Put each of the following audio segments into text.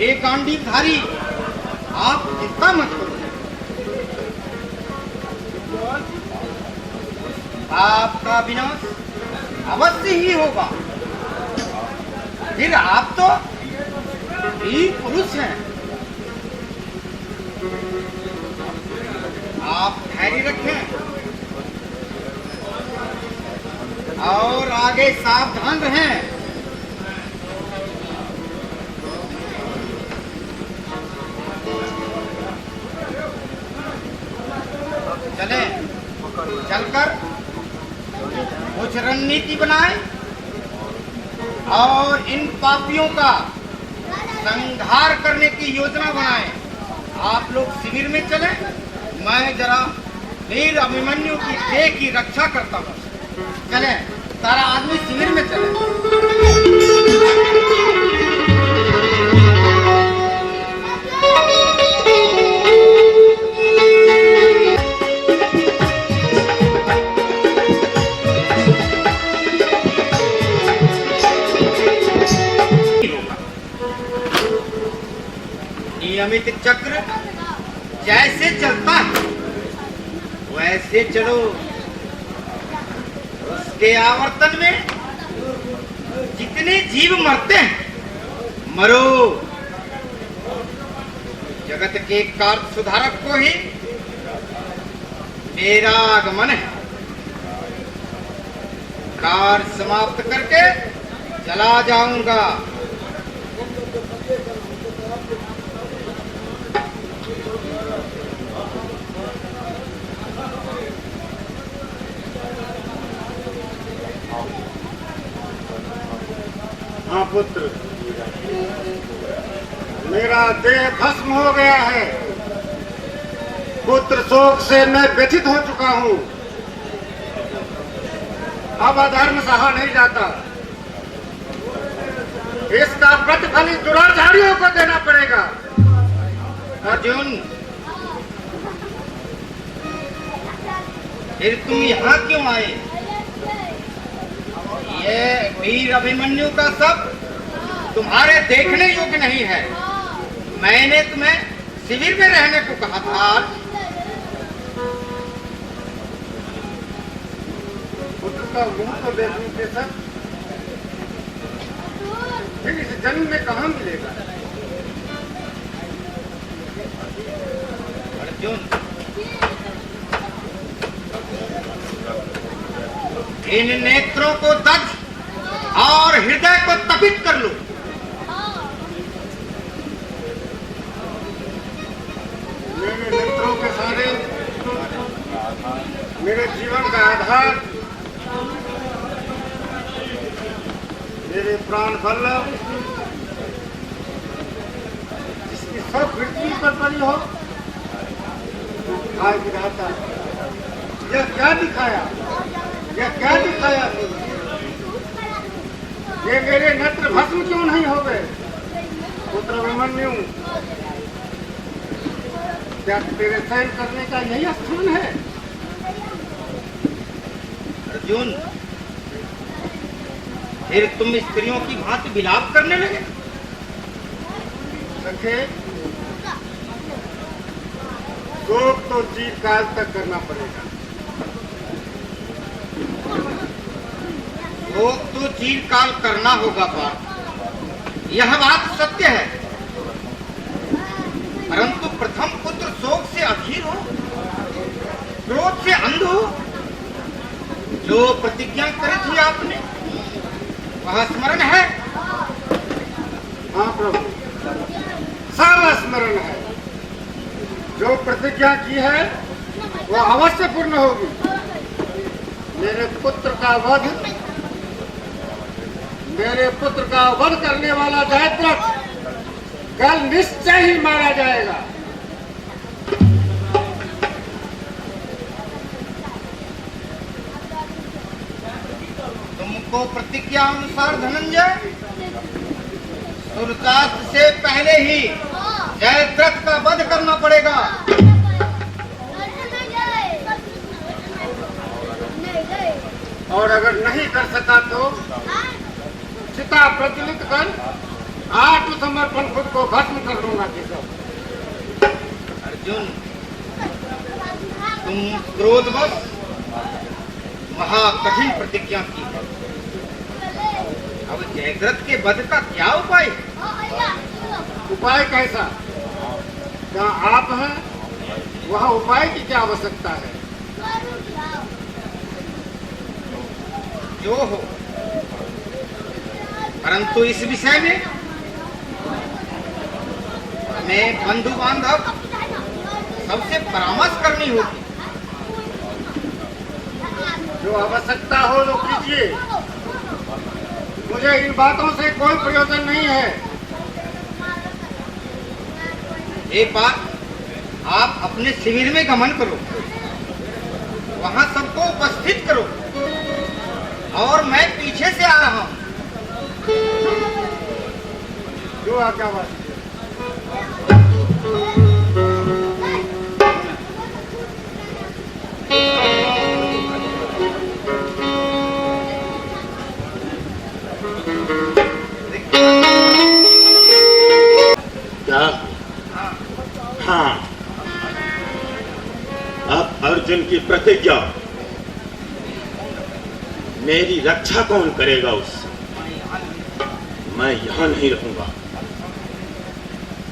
हे गांडीवधारी, आप चिंता मत करो, आपका विनाश अवश्य ही होगा। फिर आप तो वीर पुरुष हैं, आप धैर्य रखें और आगे सावधान रहें। चलें, चलकर कुछ रणनीति बनाएं और इन पापियों का संहार करने की योजना बनाएं। आप लोग शिविर में चलें, मैं जरा वीर अभिमन्यु की देह की रक्षा करता हूँ। चलें, सारा आदमी शिविर में चले। नियमित चक्र जैसे चलता है वैसे चलो। उसके आवर्तन में जितने जीव मरते हैं मरो। जगत के कार्य सुधारक को ही मेरा आगमन है। कार्य समाप्त करके चला जाऊंगा। हाँ पुत्र, मेरा देह भस्म हो गया है। पुत्र शोक से मैं व्यथित हो चुका हूँ। अब अधर्म सहा नहीं जाता। इसका प्रतिफल इस दुराचारियों को देना पड़ेगा। अर्जुन, फिर तुम यहाँ क्यों आए? ये वीर अभिमन्यु का सब तुम्हारे देखने योग्य नहीं है। मैंने तुम्हें शिविर में रहने को कहा था। पुत्र का मुंह तो देखने के सब फिर इस जन्म में कहाँ मिलेगा? अर्जुन, इन नेत्रों को दग्ध और हृदय को तपित कर लो। मेरे नेत्रों के सारे मेरे जीवन का आधार, मेरे प्राण वल्लभ, जिसकी सब पृथ्वी पर पड़ी हो, आज विधाता यह क्या दिखाया? यह क्या दिखाया? ये मेरे नेत्र भस्म क्यों नहीं हो गए? पुत्र अभिमन्यु, क्या तेरे सहन करने का यही स्थान है? अर्जुन, फिर तुम स्त्रियों की भांति विलाप करने लगे। सखे, शोक तो जीव काल तक करना पड़ेगा। शोक तो चिरकाल करना होगा पार्थ, यह बात सत्य है। परंतु प्रथम पुत्र शोक से अधीर हो, क्रोध से अंध हो। जो प्रतिज्ञा करी थी आपने वह स्मरण है? हाँ प्रभु, सब स्मरण है। जो प्रतिज्ञा की है वो अवश्य पूर्ण होगी। मेरे पुत्र का वध करने वाला जयद्रथ कल निश्चय ही मारा जाएगा। तुमको प्रतिज्ञा अनुसार धनंजय सूर्यास्त से पहले ही जयद्रथ का वध करना पड़ेगा। और अगर नहीं कर सका तो चिता प्रज्वलित कर आत्मसमर्पण खुद को भस्म अर्जुन, तुम क्रोधवश महाकठिन प्रतिज्ञा की है। अब जयद्रथ के वध का क्या उपाय है? उपाय कैसा? जहाँ आप हैं वहाँ उपाय की क्या आवश्यकता है? जो हो, परंतु इस विषय में हमें बंधु बांधव सबसे परामर्श करनी होगी। जो आवश्यकता हो तो कीजिए, मुझे इन बातों से कोई प्रयोजन नहीं है। एक बात, आप अपने शिविर में गमन करो, वहां सबको उपस्थित करो और मैं पीछे से आ रहा हूं। जो आज्ञावादी। क्या? हाँ, अब अर्जुन की प्रतिज्ञा, मेरी रक्षा कौन करेगा उससे? मैं यहां नहीं रहूंगा,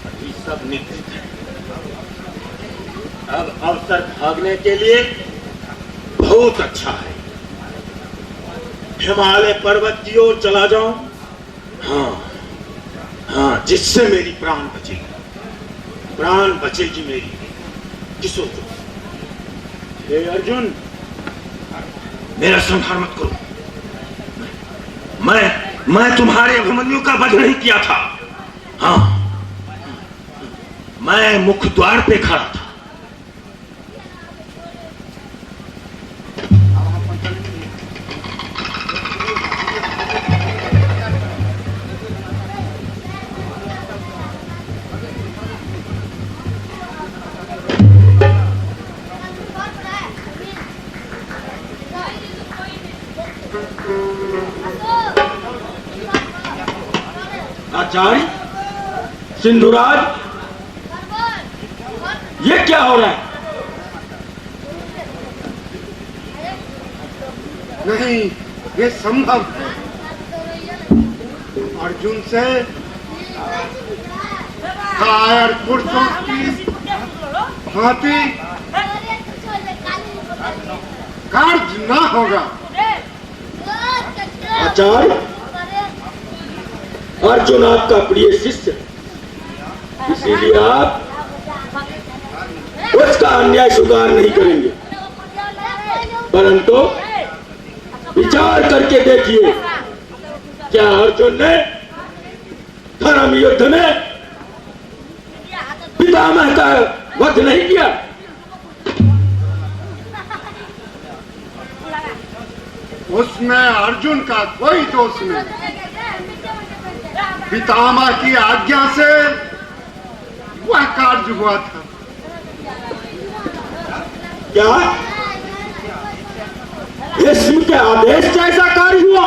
अभी सब निश्चित है। अब अवसर भागने के लिए बहुत अच्छा है। हिमालय पर्वत की ओर चला जाऊं? हाँ हाँ, जिससे मेरी प्राण बचेगी, प्राण बचेगी मेरी। किसो तो हे अर्जुन, मेरा संहार मत करो। मैं तुम्हारे अभिमन्यु का वध नहीं किया था। हाँ, मैं मुख द्वार पे खड़ा था। आचार्य, सिंधुराज, ये क्या हो रहा है? नहीं, ये संभव है। अर्जुन से कायर पुरुषों की भांति कार्य न होगा। आचार्य, अर्जुन आपका प्रिय शिष्य है, इसीलिए आप उसका अन्याय स्वीकार नहीं करेंगे। परंतु विचार करके देखिए, क्या अर्जुन ने धर्म युद्ध में पितामह का वध नहीं किया? उसमें अर्जुन का कोई दोष नहीं। पितामह की आज्ञा से वह कार्य हुआ था। क्या भीष्म के आदेश से ऐसा कार्य हुआ?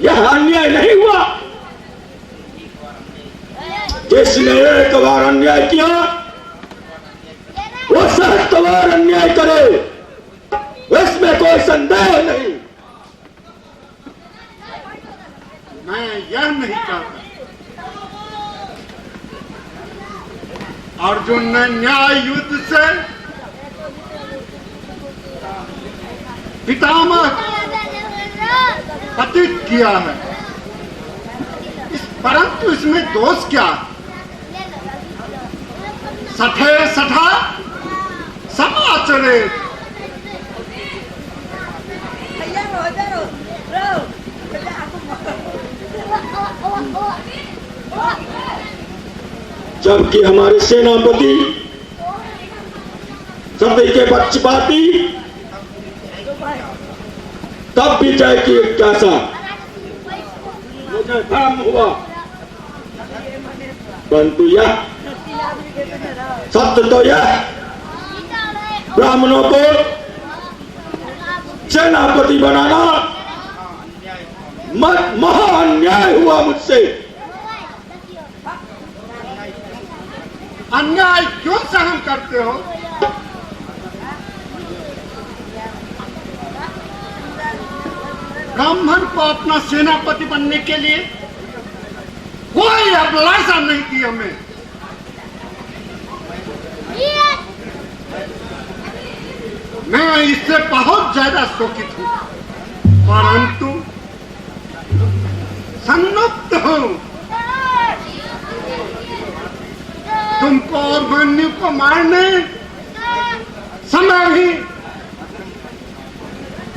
यह अन्याय नहीं हुआ? जिसने एक बार अन्याय किया वो सहस्त्र बार अन्याय करे, इसमें कोई संदेह नहीं। मैं यह नहीं कहता। अर्जुन ने न्याय युद्ध से पितामह पतित किया है, परंतु इसमें दोष क्या? सठे सठा समाचरे। जबकि हमारे सेनापति सभी के पक्षपाती, तब भी जय की इच्छा मुझे भ्रम हुआ। परंतु यह सत्य तो यह, ब्राह्मणों को सेनापति बनाना महा अन्याय हुआ मुझसे। अन्याय क्यों सहन करते हो? ब्राह्मण को अपना सेनापति बनने के लिए कोई अभिलाषा नहीं थी हमें। मैं इससे बहुत ज्यादा शोकित हूं, परंतु संतप्त हूं। तुमको और मन्यु को मारने समय भी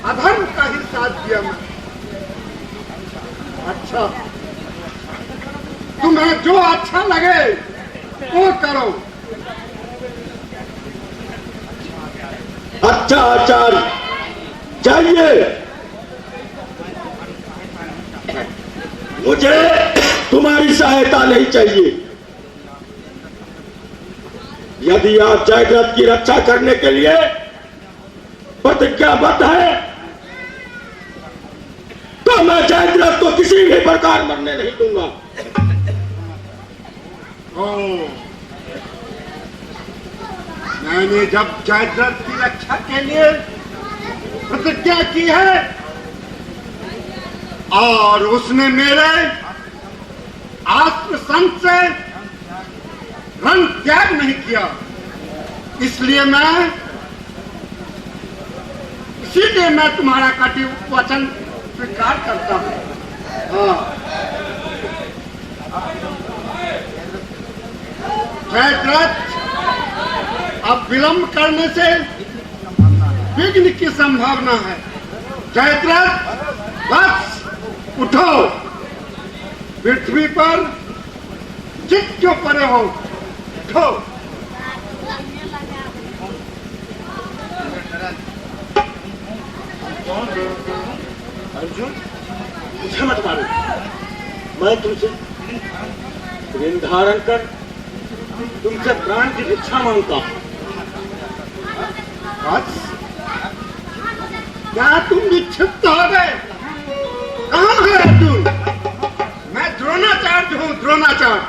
अधर्म का ही साथ दिया मैं। अच्छा, तुम्हें जो अच्छा लगे वो करो। अच्छा आचार्य, चाहिए मुझे तुम्हारी सहायता नहीं चाहिए। यदि आप जयद्रथ की रक्षा करने के लिए प्रतिज्ञाबद्ध है तो मैं जयद्रथ को किसी भी प्रकार मरने नहीं दूंगा। मैंने जब जयद्रथ की रक्षा के लिए प्रतिज्ञा की है और उसने मेरे आत्मसंत से रण त्याग नहीं किया, इसीलिए मैं तुम्हारा कटु वचन स्वीकार करता हूं। जयद्रथ, अब विलंब करने से विघ्न की संभावना है। जयद्रथ, बस उठो, पृथ्वी पर चित क्यों पड़े हो? उठो। अर्जुन, मुझे मत मारो, मैं तुमसे ऋण धारण कर तुमसे प्राण की भिक्षा मांगता हूं। क्या तुम विक्षिप्त हो गए? कहां है अर्जुन? मैं द्रोणाचार्य हूं, द्रोणाचार्य।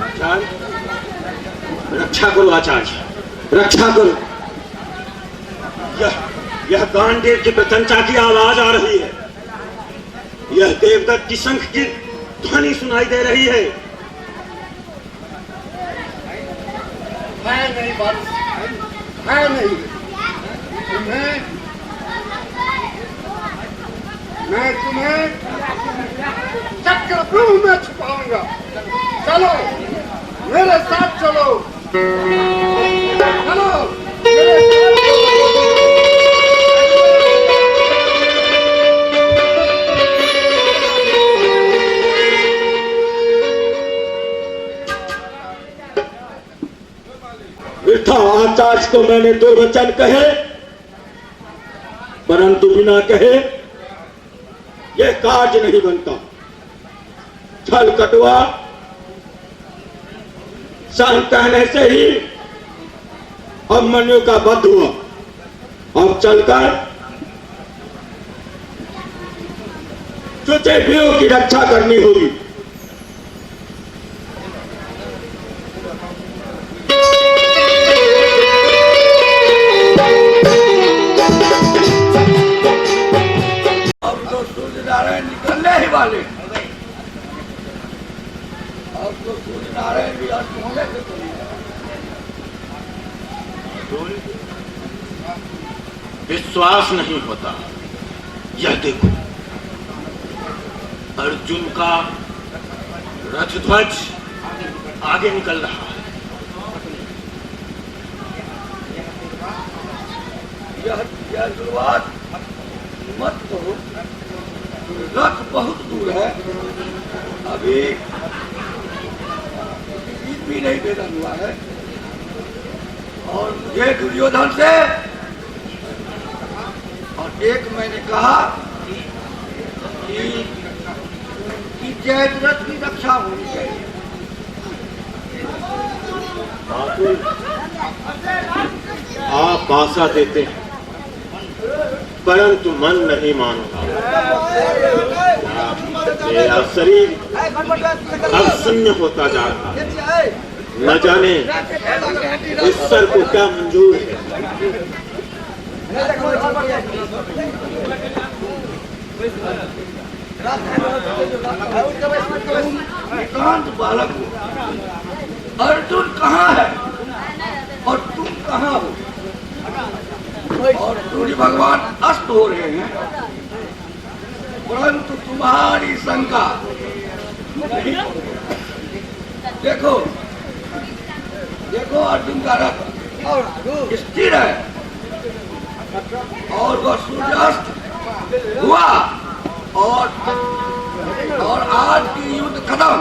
आचार्य, रक्षा करो आचार्य, रक्षा करो। यह गांडीव की प्रशंसा की आवाज आ रही है। यह देवदत्त की शंख की ध्वनि सुनाई दे रही है। है नहीं बात, है नहीं। मैं तुम्हें चक्रव्यूह में छुपाऊंगा। चलो मेरे साथ, चलो चलो मेरे साथ चलो। वृथा आचार्य को मैंने दुर्वचन कहे, परंतु बिना कहे यह कार्य नहीं बनता। छल कटुआ सहन कहने से ही अभिमन्यु का वध हुआ। अब चलकर तुझे व्यूह की रक्षा करनी होगी। सूर्यनारायण निकलने ही वाले, अब तो सूर्यनारायण भी अस्त होने के करीब है। विश्वास नहीं होता। यह देखो, अर्जुन का रथ ध्वज आगे निकल रहा है। यह शुरुआत मत करो, रथ बहुत दूर है, अभी जीत भी नहीं भेदा हुआ है। और मुझे दुर्योधन से और एक मैंने कहा कि जयद्रथ की रक्षा होनी चाहिए। आप आशा देते हैं परंतु मन नहीं मानता। मेरा शरीर अब शून्य होता जा रहा है। न जाने ईश्वर को क्या मंजूर है। एकांत बालक हो, अर्जुन कहाँ है और तुम कहाँ हो? और सूर्य भगवान अस्त हो रहे हैं, परंतु तुम्हारी शंका नहीं। देखो देखो, अर्जुन का रथ स्थिर है और वह सूर्यास्त हुआ और आज की युद्ध खत्म।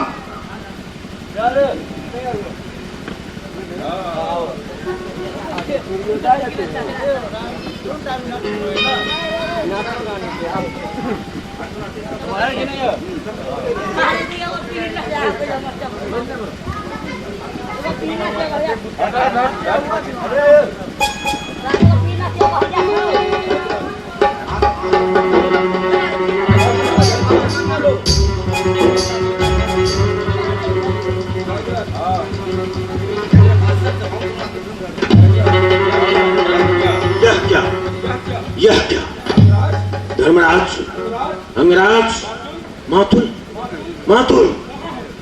यह क्या? धर्मराज, अंगराज, मातुल, मातुल,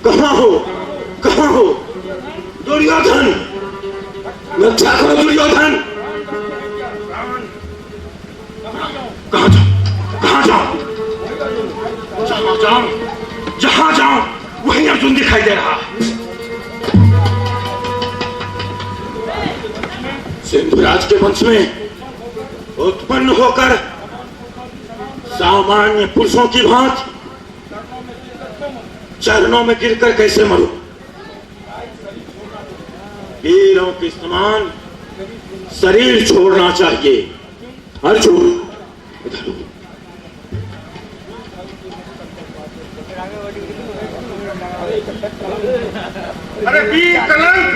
कहाँ हो? कहाँ हो? दुर्योधन, रक्षा करो दुर्योधन। कहाँ जाओ? कहाँ जाओ? जहाँ जाओ, जहाँ जाओ वहीं अर्जुन दिखाई दे रहा। सिंधुराज के वंश में उत्पन्न होकर सामान्य पुरुषों की भांति चरणों में गिरकर कैसे मरो? वीरों के समान शरीर छोड़ना चाहिए। अर्जुन, इधर हो। अरे वीर कलंक,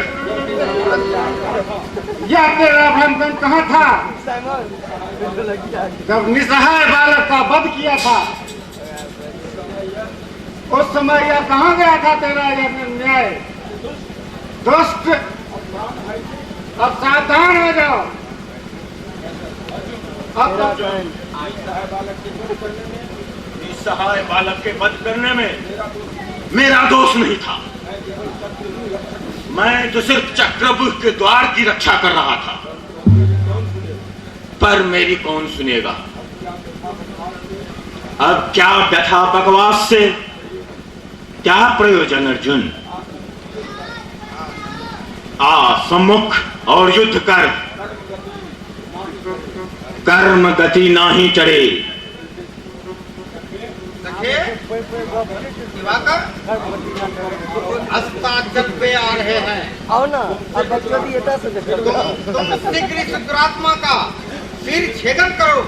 यह तेरा बंधन कहाँ था जब निसहाय बालक का वध किया था? उस समय यह कहाँ गया था तेरा यह न्याय? दुष्ट, अब सावधान हो जाओ। अब निसहाय बालक के वध करने में मेरा दोष नहीं था। मैं तो सिर्फ चक्रव्यूह के द्वार की रक्षा कर रहा था, पर मेरी कौन सुनेगा? अब क्या व्यथा बकवास से क्या प्रयोजन अर्जुन? आ सम्मुख और युद्ध कर, कर्म गति नाही चढ़े। दिवाकर, अस्ताचल पे आ रहे हैं। आओ ना, अब बच्चों की येता से देखो। तुम शीघ्र इस दुरात्मा का सिर छेदन करो।